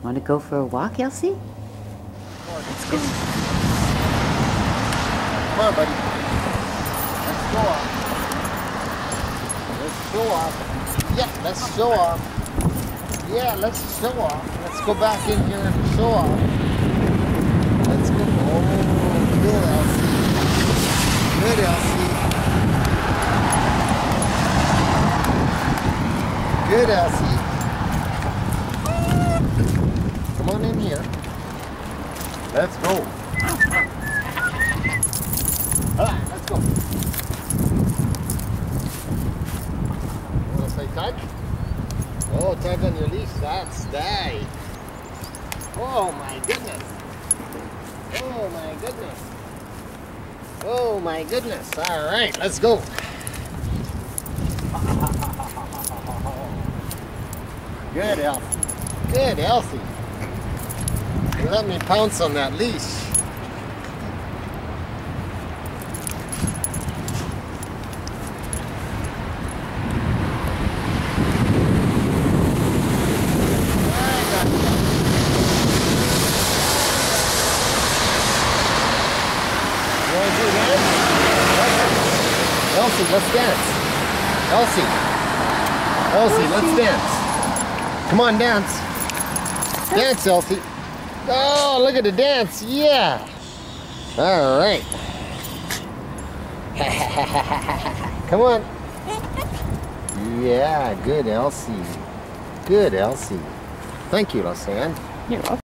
Want to go for a walk, Elsie? Let's go. Come on, buddy. Let's go off. Let's show off. Yeah, let's show off. Yeah, let's show off. Let's go back in here and show off. Let's go. Oh, good, Elsie. Good, Elsie. Good, Elsie. Come on in here. Let's go. All right, let's go. You want to say tug? Oh, tug on your leash. That's stay. Oh my goodness. Oh my goodness. Oh my goodness. All right, let's go. Good, Elsie. Good, Elsie. Let me pounce on that leash. Elsie, let's dance. Elsie. Elsie, let's dance. Come on, dance. Dance, Elsie. Oh, look at the dance. Yeah. All right. Come on. Yeah, good, Elsie. Good, Elsie. Thank you, Lausanne. You're welcome.